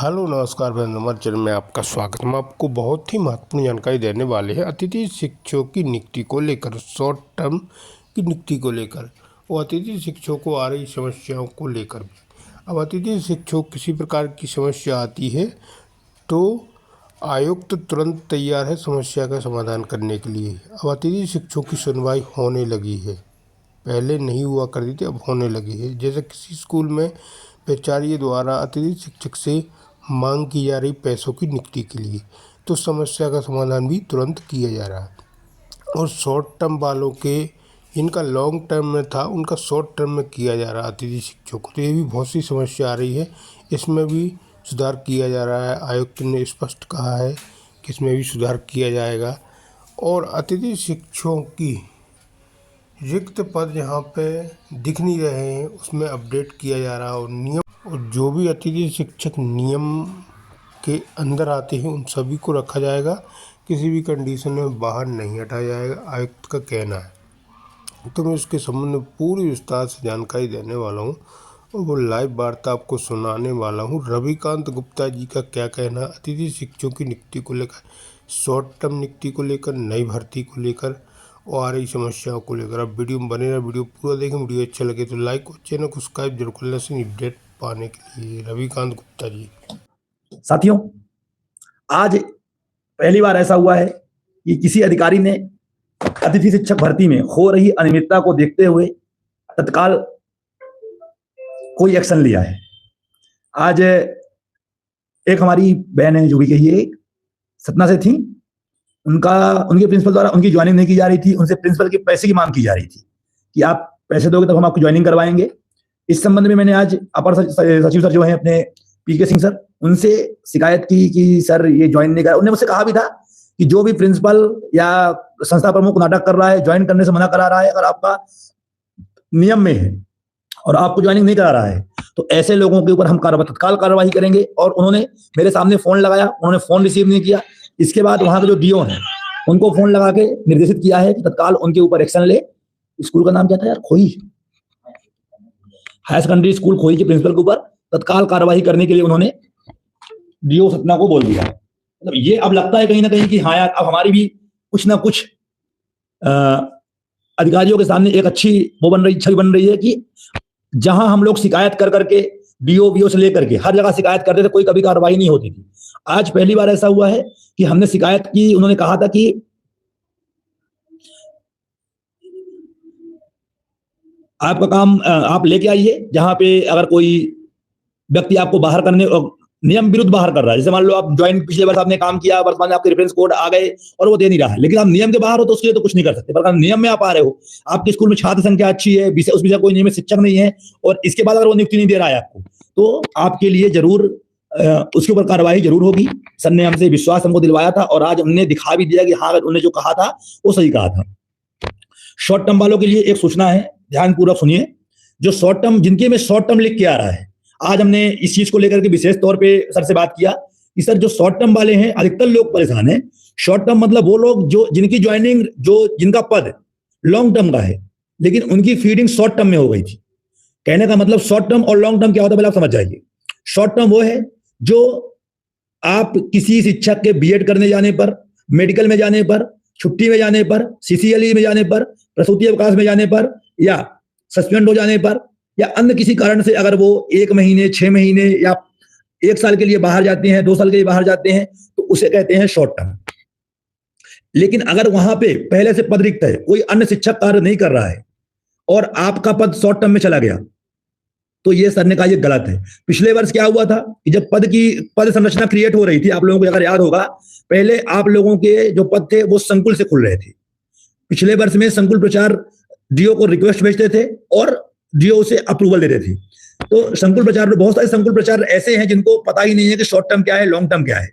Hello नमस्कार मैं हमारे चैनल में आपका स्वागत है। हम आपको बहुत ही महत्वपूर्ण जानकारी देने वाले हैं अतिथि शिक्षकों की नियुक्ति को लेकर, शॉर्ट टर्म की नियुक्ति को लेकर और अतिथि शिक्षकों को आ रही समस्याओं को लेकर भी। अब अतिथि शिक्षक किसी प्रकार की समस्या आती है तो आयुक्त तुरंत तैयार है समस्या का समाधान करने के लिए। अब अतिथि शिक्षकों की सुनवाई होने लगी है, पहले नहीं हुआ करती थी, अब होने लगी है। जैसे किसी स्कूल में प्राचार्य द्वारा अतिथि शिक्षक से मांग की जा रही पैसों की नियुक्ति के लिए, तो समस्या का समाधान भी तुरंत किया जा रहा है। और शॉर्ट टर्म वालों के, जिनका लॉन्ग टर्म में था, उनका शॉर्ट टर्म में किया जा रहा है अतिथि शिक्षकों को। तो ये भी बहुत सी समस्या आ रही है, इसमें भी सुधार किया जा रहा है। आयुक्त ने स्पष्ट कहा है कि इसमें भी सुधार किया जाएगा। और अतिथि शिक्षकों की रिक्त पद जहाँ पे दिख नहीं रहे हैं उसमें अपडेट किया जा रहा है। और नियम, और जो भी अतिथि शिक्षक नियम के अंदर आते हैं उन सभी को रखा जाएगा, किसी भी कंडीशन में बाहर नहीं हटाया जाएगा, आयुक्त का कहना है। तो मैं इसके संबंध में पूरी विस्तार से जानकारी देने वाला हूँ और वो लाइव वार्ता आपको सुनाने वाला हूँ। रविकांत गुप्ता जी का क्या कहना है अतिथि शिक्षकों की नियुक्ति को लेकर, शॉर्ट टर्म नियुक्ति को लेकर, नई भर्ती को लेकर और आ रही समस्याओं को लेकर। अब वीडियो में बने रहा, वीडियो पूरा देखें। वीडियो अच्छा लगे तो लाइक और चैनल को सब्सक्राइब जरूर कर लें अपडेट पाने के लिए। रविकांत गुप्ता जी। साथियों, आज पहली बार ऐसा हुआ है कि किसी अधिकारी ने अतिथि शिक्षक भर्ती में हो रही अनियमितता को देखते हुए तत्काल कोई एक्शन लिया है। आज एक हमारी बहन है जो भी कहिए सतना से थी, उनके प्रिंसिपल द्वारा उनकी ज्वाइनिंग नहीं की जा रही थी। उनसे प्रिंसिपल के पैसे की मांग की जा रही थी कि आप पैसे दोगे तब हम आपकी ज्वाइनिंग करवाएंगे। इस संबंध में मैंने आज अपर सचिव सर जो है अपने पीके सिंह सर, उनसे शिकायत की कि सर ये ज्वाइन नहीं कर। उन्होंने मुझसे कहा भी था कि जो भी प्रिंसिपल या संस्था प्रमुख नाटक कर रहा है, ज्वाइन करने से मना करा रहा है, अगर आपका नियम में है और आपको ज्वाइनिंग नहीं करा रहा है तो ऐसे लोगों के ऊपर हम तत्काल कार्रवाई करेंगे। और उन्होंने मेरे सामने फोन लगाया, उन्होंने फोन रिसीव नहीं किया। इसके बाद वहां के जो डीओ हैं उनको फोन लगा के निर्देशित किया है कि तत्काल उनके ऊपर एक्शन ले। स्कूल का नाम क्या था यार? खोई हायर सेकेंडरी स्कूल खोई के प्रिंसिपल के ऊपर तत्काल कार्रवाई करने के लिए उन्होंने डीओ सतना को बोल दिया। मतलब ये अब लगता है कहीं ना कहीं कि हाँ यार, अब हमारी भी कुछ ना कुछ अधिकारियों के सामने एक अच्छी वो बन रही, छवि बन रही है कि जहां हम लोग शिकायत कर करके डीओ बीओ से लेकर के हर जगह शिकायत करते थे, कोई कभी कार्रवाई नहीं होती थी। आज पहली बार ऐसा हुआ है कि हमने शिकायत की। उन्होंने कहा था कि आपका काम आप लेके आइए, जहां पे अगर कोई व्यक्ति आपको बाहर करने नियम विरुद्ध बाहर कर रहा है, जैसे मान लो आप ज्वाइन पिछले वर्ष आपने काम किया, वर्तमान में आपके रेफरेंस कोड आ गए और वो दे नहीं रहा है, लेकिन आप नियम के बाहर हो तो उसके लिए तो कुछ नहीं कर सकते। पर अगर नियम में आप आ रहे हो, आपके स्कूल में छात्र संख्या अच्छी है, उस विषय कोई नियमित शिक्षक नहीं है और इसके बाद अगर वो नियुक्ति नहीं दे रहा है आपको, तो आपके लिए जरूर उसके ऊपर कार्रवाई जरूर होगी। सर ने हमसे विश्वास हमको दिलवाया था और आज हमने दिखा भी दिया कि हाँ, उन्होंने जो कहा था वो सही कहा था। शॉर्ट टर्म वालों के लिए एक सूचना है, ध्यानपूर्वक सुनिए। जो शॉर्ट टर्म, जिनके में शॉर्ट टर्म लिख के आ रहा है, आज हमने इस चीज को लेकर के विशेष तौर पे सर से बात किया कि सर जो शॉर्ट टर्म वाले हैं, अधिकतर लोग परेशान हैं। शॉर्ट टर्म मतलब वो लोग जो जिनकी ज्वाइनिंग, जिनका पद लॉन्ग टर्म का है लेकिन उनकी फीडिंग शॉर्ट टर्म में हो गई थी। कहने का मतलब शॉर्ट टर्म और लॉन्ग टर्म क्या होता है पहले आप समझ जाइए। शॉर्ट टर्म वो है जो आप किसी शिक्षक के बीएड करने जाने पर, मेडिकल में जाने पर, छुट्टी में जाने पर, सीसीएलई में जाने पर, प्रसूति अवकाश में जाने पर या सस्पेंड हो जाने पर या अन्य किसी कारण से अगर वो 1 महीने, 6 महीने या 1 साल के लिए बाहर जाते हैं, 2 साल के लिए बाहर जाते हैं, तो उसे कहते हैं शॉर्ट टर्म। लेकिन अगर वहां पे पहले से पद रिक्त है, कोई अन्य शिक्षक कार्य नहीं कर रहा है और आपका पद शॉर्ट टर्म में चला गया, तो ये सर ने कहा ये गलत है। पिछले वर्ष क्या हुआ था कि जब पद संरचना क्रिएट हो रही थी, आप लोगों को अगर याद होगा, पहले आप लोगों के जो पद थे वो संकुल से खुल रहे थे। पिछले वर्ष में संकुल प्रचार डीओ को रिक्वेस्ट भेजते थे और डीओ उसे अप्रूवल देते थे। तो संकुल प्रचार में बहुत सारे संकुल प्रचार ऐसे हैं जिनको पता ही नहीं है कि शॉर्ट टर्म क्या है, लॉन्ग टर्म क्या है।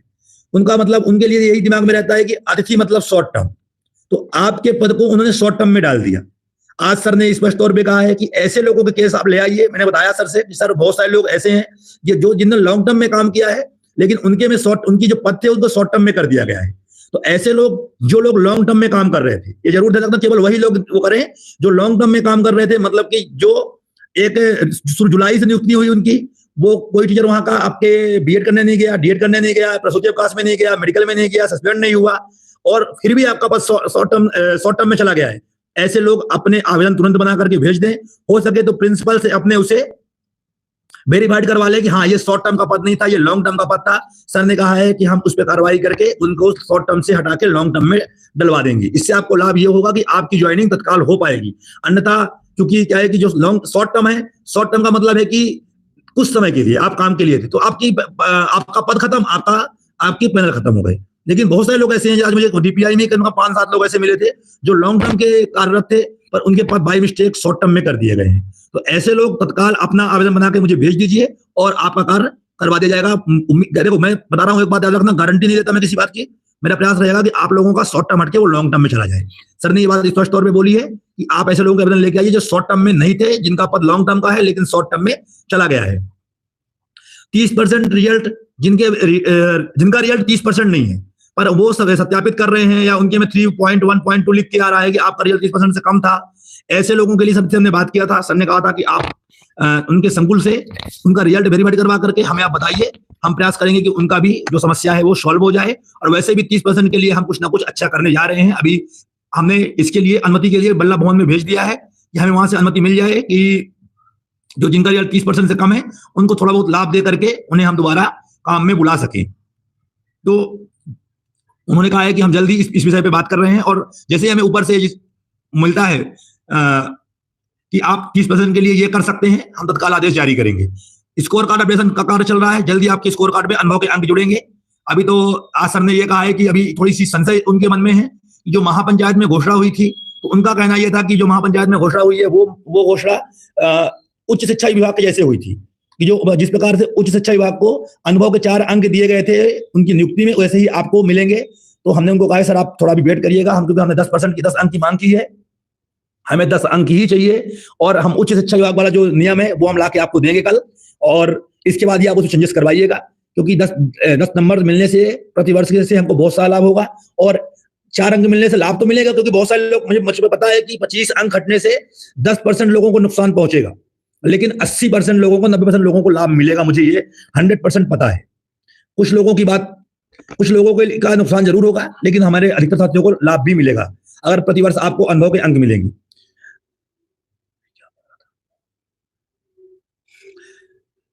उनका मतलब, उनके लिए यही दिमाग में रहता है कि अतिथि मतलब शॉर्ट टर्म। तो आपके पद को उन्होंने शॉर्ट टर्म में डाल दिया। आज सर ने स्पष्ट तौर पे कहा है कि ऐसे लोगों के केस आप ले आइए। मैंने बताया सर से कि सर बहुत सारे लोग ऐसे हैं जिन्होंने लॉन्ग टर्म में काम किया है लेकिन उनके में उनकी जो पद थे उनको शॉर्ट टर्म में कर दिया गया है। तो ऐसे लोग, जो लोग लॉन्ग टर्म में काम कर रहे थे, ये जरूर ध्यान रखना, केवल वही लोग वो करें जो लॉन्ग टर्म में काम कर रहे थे। मतलब कि जो 1 जुलाई से नियुक्ति हुई उनकी वो कोई टीचर वहां का आपके बीएड करने नहीं गया, डीएड करने नहीं गया, प्रसूति अवकाश में नहीं गया, मेडिकल में नहीं गया, सस्पेंड नहीं हुआ, और फिर भी आपका पास शॉर्ट टर्म में चला गया है। ऐसे लोग अपने आवेदन तुरंत बना करके भेज दें। हो सके तो प्रिंसिपल से अपने उसे वेरीफाइड करवा ले कि हाँ ये शॉर्ट टर्म का पद नहीं था, ये लॉन्ग टर्म का पद था। सर ने कहा है कि हम उस पर कार्रवाई करके उनको शॉर्ट टर्म से हटा के लॉन्ग टर्म में डलवा देंगे। इससे आपको लाभ ये होगा कि आपकी ज्वाइनिंग तत्काल हो पाएगी। अन्यथा क्योंकि क्या है कि जो शॉर्ट टर्म है, शॉर्ट टर्म का मतलब है कि कुछ समय के लिए आप काम के लिए थे, तो आपका पद खत्म, आपकी पैनल खत्म हो गए। लेकिन बहुत सारे लोग ऐसे हैं, आज मुझे डीपीआई में 5-7 लोग ऐसे मिले थे जो लॉन्ग टर्म के कार्यरत थे, पर उनके पद बाय मिस्टेक शॉर्ट टर्म में कर दिए गए हैं। तो ऐसे लोग तत्काल अपना आवेदन बना के मुझे भेज दीजिए और आपका कार्य करवा दिया जाएगा। देखो मैं बता रहा हूँ, एक बात याद रखना, गारंटी नहीं देता मैं किसी बात की। मेरा प्रयास रहेगा कि आप लोगों का शॉर्ट टर्म हटके वो लॉन्ग टर्म में चला जाए। सर ने ये बात स्पष्ट तौर पे बोली है कि आप ऐसे लोगों के आवेदन लेके आइए जो शॉर्ट टर्म में नहीं थे, जिनका पद लॉन्ग टर्म का है लेकिन शॉर्ट टर्म में चला गया है। 30% रिजल्ट जिनका रिजल्ट 30% नहीं है, पर वो सत्यापित कर रहे हैं, या उनके में 3.1.2 लिख के आ रहा है कि आपका रिजल्ट 30% से कम था, ऐसे लोगों के लिए सबसे हमने बात किया था। सर ने कहा था कि आप उनके संकुल से उनका रिजल्ट वेरीफाइड करवा करके हमें आप बताइए, हम प्रयास करेंगे कि उनका भी जो समस्या है वो सॉल्व हो जाए। और वैसे भी 30% के लिए हम कुछ ना कुछ अच्छा करने जा रहे हैं। अभी हमने इसके लिए अनुमति के लिए बल्ला भवन में भेज दिया है कि हमें वहां से अनुमति मिल जाए कि जो जिनका रिजल्ट 30% से कम है उनको थोड़ा बहुत लाभ दे करके उन्हें हम दोबारा काम में बुला सकें। तो उन्होंने कहा है कि हम जल्दी इस विषय पे बात कर रहे हैं, और जैसे हमें ऊपर से मिलता है कि आप 30% के लिए ये कर सकते हैं, हम तत्काल आदेश जारी करेंगे। स्कोर कार्ड अपडेशन का कार्य चल रहा है, जल्दी आपके स्कोर कार्ड में अनुभव के अंक जुड़ेंगे। अभी तो आज सर ने ये कहा है कि अभी थोड़ी सी संशय उनके मन में है कि जो महापंचायत में घोषणा हुई थी, तो उनका कहना यह था कि जो महापंचायत में घोषणा हुई है वो घोषणा उच्च शिक्षा विभाग के जैसे हुई थी, कि जो जिस प्रकार से उच्च शिक्षा विभाग को अनुभव के 4 अंक दिए गए थे उनकी नियुक्ति में, वैसे ही आपको मिलेंगे। तो हमने उनको कहा है सर आप थोड़ा भी वेट करिएगा, क्योंकि हमने 10% की 10 अंक की मांग की है, हमें 10 अंक ही चाहिए, और हम उच्च शिक्षा विभाग वाला जो नियम है वो हम लाके आपको देंगे कल, और इसके बाद ही आप उसमें चेंजेस करवाइएगा। क्योंकि 10 नंबर मिलने से प्रतिवर्ष से हमको बहुत सारा लाभ होगा, और 4 अंक मिलने से लाभ तो मिलेगा, क्योंकि बहुत सारे लोग, मुझे पता है कि 25 अंक हटने से 10% लोगों को नुकसान पहुंचेगा, लेकिन 80% लोगों को, 90% लोगों को लाभ मिलेगा। मुझे ये 100% पता है। कुछ लोगों का नुकसान जरूर होगा, लेकिन हमारे अधिकतर साथियों को लाभ भी मिलेगा अगर प्रतिवर्ष आपको अनुभव के अंक मिलेंगे।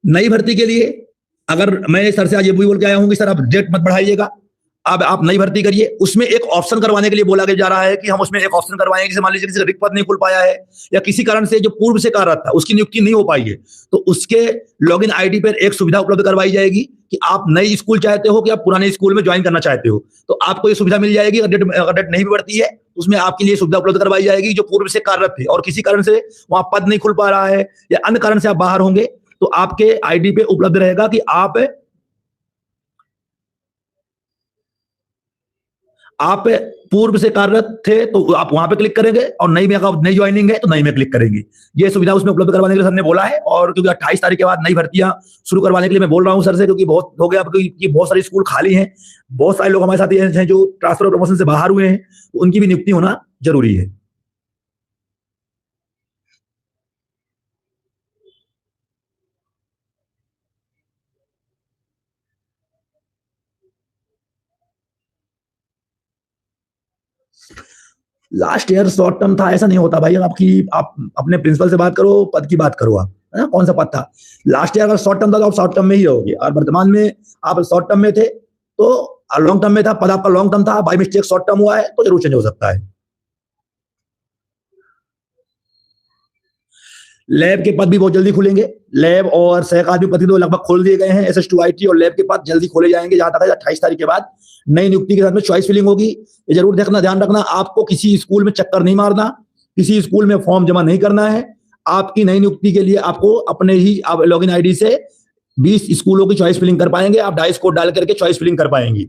नई भर्ती के लिए अगर मैं सर से आज ये भी बोल के आया हूं कि सर आप डेट मत बढ़ाइएगा, अब आप नई भर्ती करिए। उसमें एक ऑप्शन करवाने के लिए बोला जा रहा है कि हम उसमें एक ऑप्शन करवाएंगे, जैसे मान लीजिए किसी का रिक्त पद नहीं खुल पाया है, या किसी कारण से जो पूर्व से कार्यरत था उसकी नियुक्ति नहीं हो पाई है, तो उसके लॉगिन आईडी पर एक सुविधा उपलब्ध करवाई जाएगी कि आप नई स्कूल चाहते हो कि आप पुराने स्कूल में ज्वाइन करना चाहते हो, तो आपको ये सुविधा मिल जाएगी। अगर डेट नहीं भी बढ़ती है उसमें आपके लिए सुविधा उपलब्ध करवाई जाएगी। जो पूर्व से कार्यरत थे और किसी कारण से वहां पद नहीं खुल पा रहा है या अन्य कारण से आप बाहर होंगे, तो आपके आईडी पे उपलब्ध रहेगा कि आप पूर्व से कार्यरत थे, तो आप वहां पे क्लिक करेंगे, और नई ज्वाइनिंग है तो नई में क्लिक करेंगे। ये सुविधा उसमें उपलब्ध करवाने के लिए सर ने बोला है। और क्योंकि 28 तारीख के बाद नई भर्तियां शुरू करवाने के लिए मैं बोल रहा हूं सर से, क्योंकि बहुत हो गया, क्योंकि बहुत सारे स्कूल खाली हैं, बहुत सारे लोग हमारे साथ हैं जो ट्रांसफर और प्रमोशन से बाहर हुए हैं, उनकी भी नियुक्ति होना जरूरी है। लास्ट ईयर शॉर्ट टर्म था ऐसा नहीं होता भाई। आप अपने प्रिंसिपल से बात करो, पद की बात करो, आप कौन सा पद था लास्ट ईयर। अगर शॉर्ट टर्म था तो आप शॉर्ट टर्म में ही रहोगे, और वर्तमान में आप शॉर्ट टर्म में थे तो लॉन्ग टर्म में था, पद आपका लॉन्ग टर्म था, बाय मिस्टेक शॉर्ट टर्म हुआ है तो जरूर चेंज हो सकता है। लैब के पद भी बहुत जल्दी खुलेंगे। लैब और सहायक आदमी पद तो लगभग खोल दिए गए हैं। SS2IT और लैब के पद जल्दी खोले जाएंगे। जहां तक 28 तारीख के बाद नई नियुक्ति के साथ में चॉइस फिलिंग होगी। ये जरूर ध्यान रखना, आपको किसी स्कूल में चक्कर नहीं मारना, किसी स्कूल में फॉर्म जमा नहीं करना है। आपकी नई नियुक्ति के लिए आपको अपने ही लॉगिन आईडी से 20 स्कूलों की चॉइस फिलिंग कर पाएंगे। आप डाइस कोड डाल करके चॉइस फिलिंग कर पाएंगे।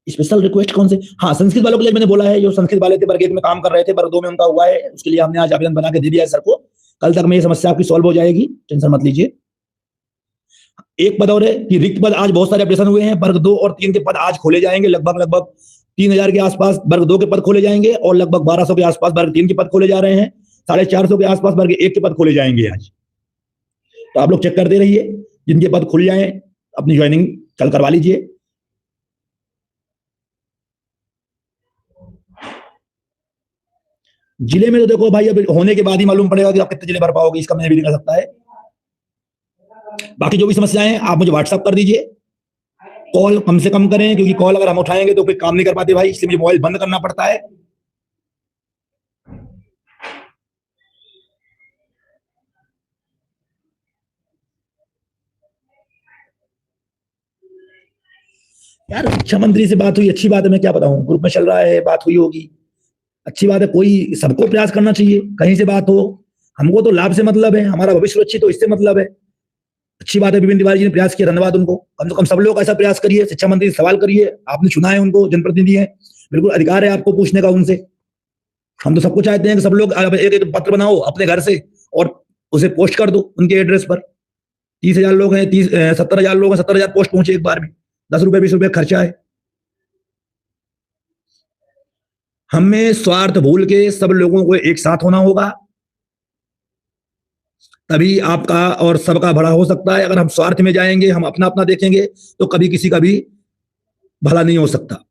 स्पेशल रिक्वेस्ट कौन से? हाँ, संस्कृत वालों के लिए मैंने बोला है। जो संस्कृत वाले थे वर्ग 1 में काम कर रहे थे, वर्ग 2 में उनका हुआ है, उसके लिए हमने आज आवेदन बना के दे दिया है सर को। कल तक में ये समस्या आपकी सॉल्व हो जाएगी, टेंशन मत लीजिए। एक पद और है कि रिक्त पद आज बहुत सारे अपडेशन हुए हैं, वर्ग 2 और 3 के पद आज खोले जाएंगे, लगभग 3000 के आसपास वर्ग 2 के पद खोले जाएंगे और लगभग 1200 के आसपास वर्ग 3 के पद खोले जा रहे हैं, 450 के आसपास वर्ग 1 के पद खोले जाएंगे आज। तो आप लोग चेक करते रहिए, जिनके पद खुल जाएं अपनी ज्वाइनिंग कल करवा लीजिए। जिले में तो देखो भाई, अब होने के बाद ही मालूम पड़ेगा कि आप कितने जिले भर पाओगे, इसका मैंने भी नहीं कर सकता है। बाकी जो भी समस्याएं हैं आप मुझे व्हाट्सएप कर दीजिए, कॉल कम से कम करें, क्योंकि कॉल अगर हम उठाएंगे तो फिर काम नहीं कर पाते भाई, इसलिए मुझे मोबाइल बंद करना पड़ता है। यार शिक्षा मंत्री से बात हुई, अच्छी बात है, मैं क्या बताऊं, ग्रुप में चल रहा है, बात हुई होगी, अच्छी बात है। कोई सबको प्रयास करना चाहिए, कहीं से बात हो, हमको तो लाभ से मतलब है, हमारा भविष्य सुरक्षित तो इससे मतलब है। अच्छी बात है, विपिन तिवारी जी ने प्रयास किया, धन्यवाद उनको। कम से कम सब लोग ऐसा प्रयास करिए, शिक्षा मंत्री से सवाल करिए, आपने चुना है उनको, जनप्रतिनिधि है, बिल्कुल अधिकार है आपको पूछने का उनसे। हम तो सबको चाहते हैं कि सब लोग एक एक पत्र बनाओ अपने घर से और उसे पोस्ट कर दो उनके एड्रेस पर। 30,000 लोग हैं, 70,000 लोग हैं, 70,000 पोस्ट पहुंचे एक बार में, 10 रुपए 20 रुपए खर्चा है। हमें स्वार्थ भूल के सब लोगों को एक साथ होना होगा, तभी आपका और सबका भला हो सकता है। अगर हम स्वार्थ में जाएंगे, हम अपना अपना देखेंगे, तो कभी किसी का भी भला नहीं हो सकता।